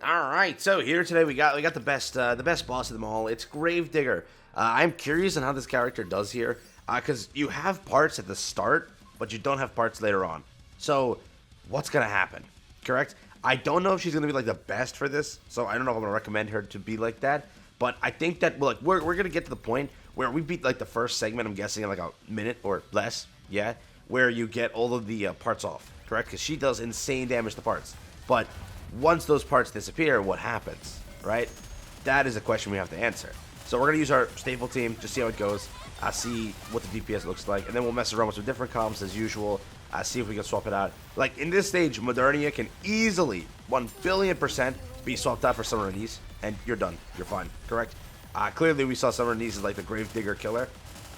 All right, so here today we got the best boss of them all. It's Gravedigger. I'm curious on how this character does here, because you have parts at the start, but you don't have parts later on. So what's gonna happen? Correct? I don't know if she's gonna be like the best for this, so I don't know if I'm gonna recommend her to be like that. But I think that we're gonna get to the point where we beat like the first segment. I'm guessing in like a minute or less. Yeah, where you get all of the parts off. Correct? Because she does insane damage to parts, but once those parts disappear, what happens, right? That is a question we have to answer. So we're going to use our staple team, just see how it goes, see what the DPS looks like, and then we'll mess around with some different comps as usual, see if we can swap it out. Like, in this stage, Modernia can easily, 1,000,000,000% be swapped out for Summer Anise, and you're done. You're fine, correct? Clearly, we saw Summer Anise as like the Gravedigger killer.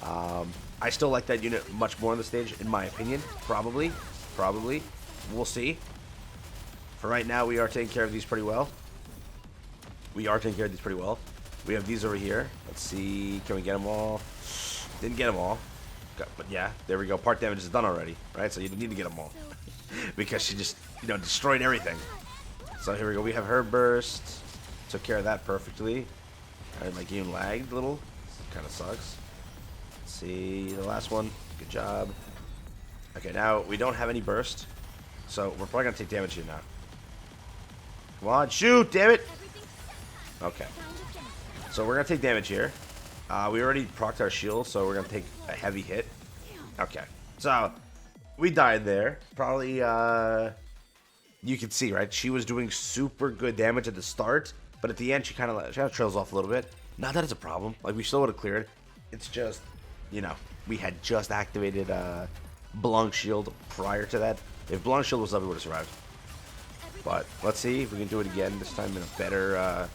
I still like that unit much more on the stage, in my opinion. Probably. We'll see. For right now, we are taking care of these pretty well. We have these over here. Let's see. Can we get them all? Didn't get them all. But yeah, there we go. Part damage is done already, right? So you need to get them all. Because she just, destroyed everything. So here we go. We have her burst. Took care of that perfectly. Alright, my game lagged a little. Kind of sucks. Let's see. The last one. Good job. Okay, now we don't have any burst. So we're probably going to take damage here now. Come on, shoot, damn it! Okay. So we're going to take damage here. We already procced our shield, so we're going to take a heavy hit. Okay. So, we died there. Probably, you can see, right? She was doing super good damage at the start, but at the end, she kind of trails off a little bit. Not that it's a problem. Like, we still would have cleared. It's just, we had just activated Blanc Shield prior to that. If Blanc Shield was up, we would have survived. But let's see if we can do it again, this time in a better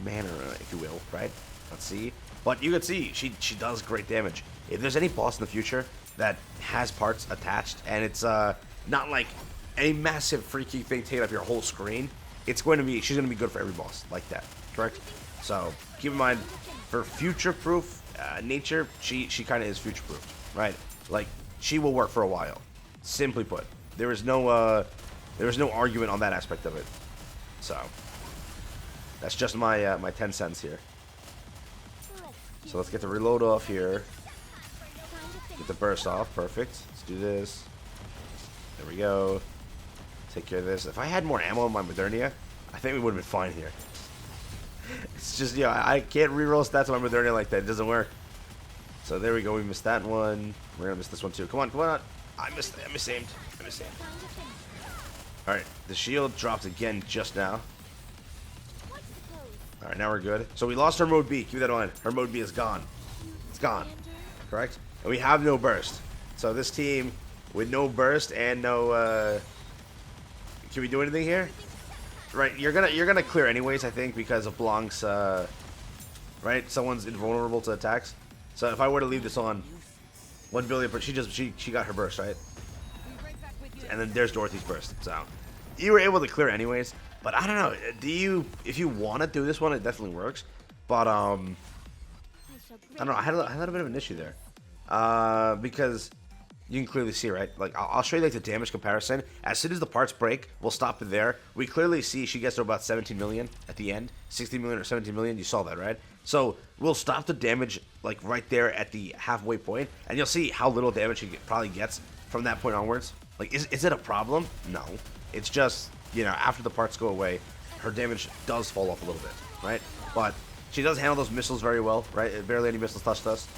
manner, if you will, right? Let's see. But you can see, she does great damage. If there's any boss in the future that has parts attached, and it's not like a massive freaky thing taking up your whole screen, she's going to be good for every boss like that, correct? So keep in mind, for future-proof nature, she kind of is future-proof, right? Like, she will work for a while. Simply put, there is no argument on that aspect of it. So that's just my my 10 cents here. So let's get the reload off here. Get the burst off. Perfect. Let's do this. There we go. Take care of this. If I had more ammo in my Modernia, I think we would have been fine here. It's just, I can't reroll stats on my Modernia like that. It doesn't work. So there we go. We missed that one. We're gonna miss this one too. Come on, come on. I misaimed. Alright, the shield dropped again just now. Alright, now we're good. So we lost our mode B. Keep that in mind. Her mode B is gone. It's gone. Correct? And we have no burst. So this team with no burst and no can we do anything here? Right, you're gonna clear anyways, I think, because of Blanc's right? Someone's invulnerable to attacks. So if I were to leave this on 1,000,000,000, but she got her burst, right? And then there's Dorothy's burst. So you were able to clear anyways. But I don't know. If you want to do this one, it definitely works. But I don't know. I had a bit of an issue there. Because you can clearly see, right? Like, I'll show you like the damage comparison. As soon as the parts break, we'll stop it there. We clearly see she gets to about 17 million at the end. 16 million or 17 million. You saw that, right? So we'll stop the damage like right there at the halfway point, and you'll see how little damage she probably gets from that point onwards. Like, is it a problem? No. It's just, after the parts go away, her damage does fall off a little bit, right? But she does handle those missiles very well, right? Barely any missiles touched us.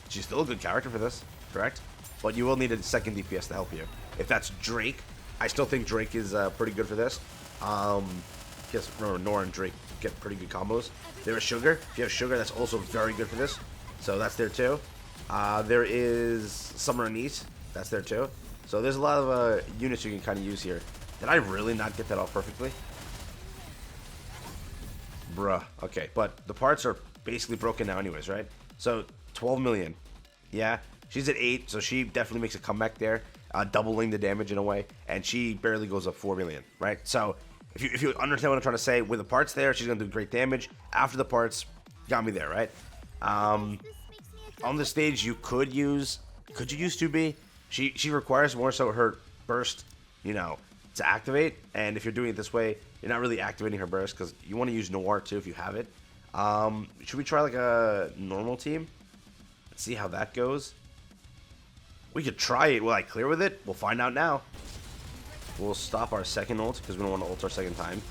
She's still a good character for this, correct? But you will need a second DPS to help you. If that's Drake, I still think Drake is pretty good for this. Because remember, Nora and Drake get pretty good combos. There is Sugar. If you have Sugar, that's also very good for this. So that's there too. There is Summer Anise. That's there too. So there's a lot of units you can kind of use here. Did I really not get that off perfectly? Bruh. Okay, but the parts are basically broken now anyways, right? So 12 million. Yeah, she's at 8, so she definitely makes a comeback there, doubling the damage in a way, and she barely goes up 4 million, right? So if you understand what I'm trying to say, with the parts there, she's going to do great damage. After the parts, got me there, right? On the stage, could you use 2B? She requires more so her burst, to activate. And if you're doing it this way, you're not really activating her burst because you want to use Noir too if you have it. Should we try like a normal team? Let's see how that goes. We could try it. Will I clear with it? We'll find out now. We'll stop our second ult because we don't want to ult our second time.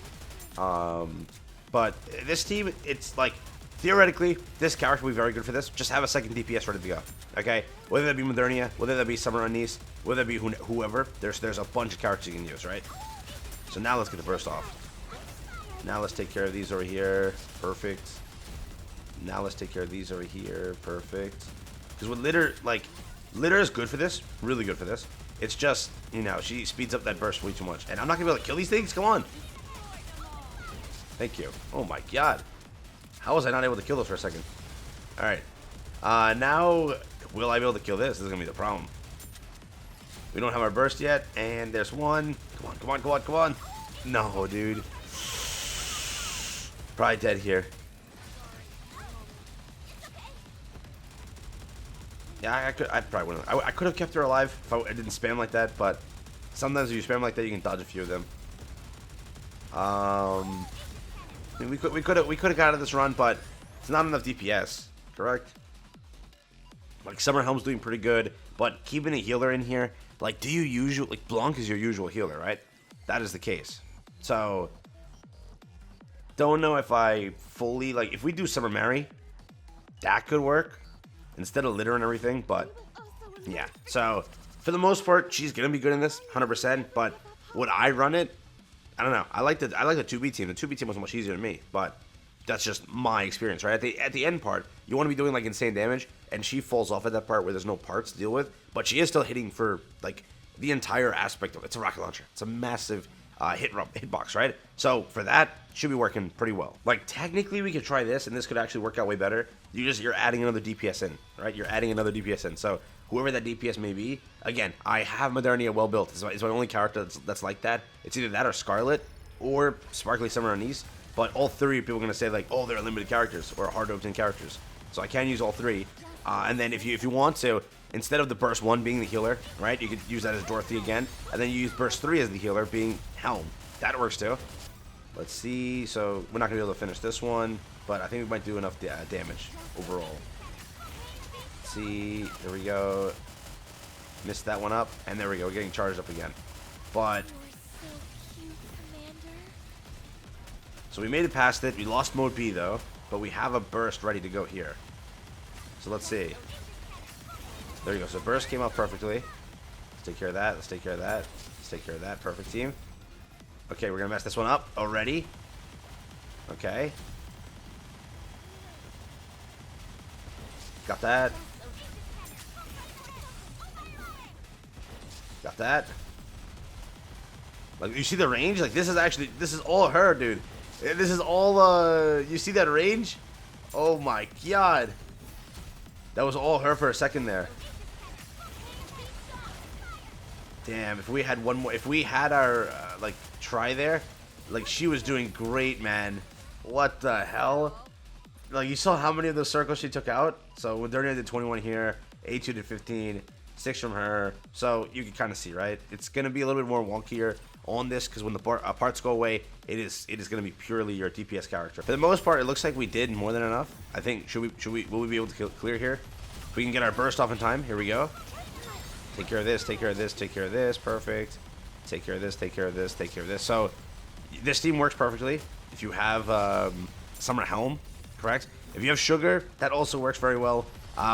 But this team, it's like, theoretically, this character will be very good for this. Just have a second DPS ready to go. Okay? Whether that be Modernia, whether that be Summer on Nice, whether that be whoever, there's a bunch of characters you can use, right? So now let's get the burst off. Now let's take care of these over here. Perfect. Now let's take care of these over here. Perfect. Because with Litter, like, Litter is good for this. Really good for this. It's just, you know, she speeds up that burst way too much. And I'm not going to be able to kill these things. Come on. Thank you. Oh my god. How was I not able to kill this for a second? Alright. Now, will I be able to kill this? This is going to be the problem. We don't have our burst yet. And there's one. Come on, come on, come on, come on. No, dude. Probably dead here. Yeah, I probably wouldn't. I could have kept her alive if I didn't spam like that, but sometimes if you spam like that, you can dodge a few of them. I mean, we could have got out of this run, but it's not enough DPS, correct? Like Summer Helm's doing pretty good, but keeping a healer in here, like, do you usually, like, Blanc is your usual healer, right? That is the case. So don't know if I fully, like, if we do Summer Mary, that could work instead of Litter and everything, but yeah. So for the most part, she's gonna be good in this 100%, but would I run it? I don't know. I like the 2B team. The 2B team was much easier than me, but that's just my experience, right? At the end part, you want to be doing like insane damage, and she falls off at that part where there's no parts to deal with, but she is still hitting for like the entire aspect of it. It's a rocket launcher. It's a massive hitbox, right? So for that, should be working pretty well. Like technically, we could try this, and this could actually work out way better. You're adding another DPS in, right? You're adding another DPS in. So whoever that DPS may be, again, I have Modernia well built. It's my only character that's like that. It's either that or Scarlet or Sparkly Summer on Nice. But all three people are gonna say like, oh, they're limited characters or hard to obtain characters. So I can use all three. And then if you want to, instead of the burst 1 being the healer, right? You could use that as Dorothy again, and then you use burst 3 as the healer, being Helm. That works too. Let's see. So we're not gonna be able to finish this one, but I think we might do enough damage overall. Let's see. There we go. Missed that one up, and there we go. We're getting charged up again. But so we made it past it. We lost mode B though, but we have a burst ready to go here. So let's see. There you go. So burst came out perfectly. Let's take care of that. Let's take care of that. Let's take care of that. Perfect team. Okay, we're gonna mess this one up already. Okay. Got that. Got that. Like, you see the range? Like, this is all her, dude. This is all, you see that range? Oh my god. That was all her for a second there. Damn, if we had one more, if we had our, like, try there, like, she was doing great, man. What the hell? Like, you saw how many of those circles she took out? So, Modernia did 21 here, A2 did 15, 6 from her. So, you can kind of see, right? It's going to be a little bit more wonkier on this, because when the parts go away, it is going to be purely your DPS character. For the most part, it looks like we did more than enough. I think, will we be able to clear here? If we can get our burst off in time, here we go. Take care of this, take care of this, take care of this. Perfect. Take care of this, take care of this, take care of this. So, this team works perfectly. If you have Summer Helm, correct? If you have Sugar, that also works very well.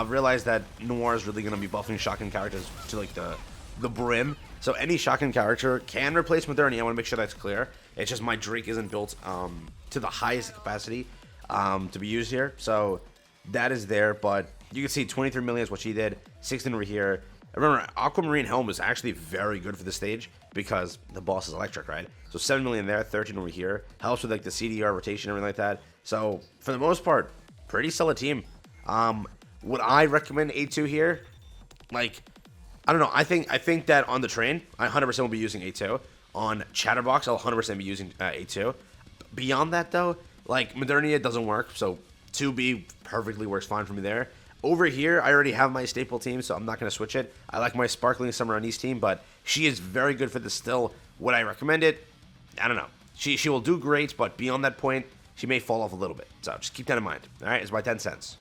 Realize that Noir is really going to be buffing shotgun characters to like the brim. So any shotgun character can replace Modernia. I want to make sure that's clear. It's just my Drake isn't built to the highest capacity to be used here. So that is there, but you can see 23 million is what she did. 16 over here. Remember, Aquamarine Helm is actually very good for the stage because the boss is electric, right? So 7 million there, 13 over here. Helps with like the CDR rotation and everything like that. So for the most part, pretty solid team. Would I recommend A2 here? Like, I don't know. I think that on the train, I 100% will be using A2. On Chatterbox, I'll 100% be using A2. Beyond that, though, like, Modernia doesn't work, so 2B perfectly works fine for me there. Over here, I already have my staple team, so I'm not going to switch it. I like my Sparkling Summer on Nice team, but she is very good for this still. Would I recommend it? I don't know. She will do great, but beyond that point, she may fall off a little bit. So just keep that in mind. All right, it's my 10 cents.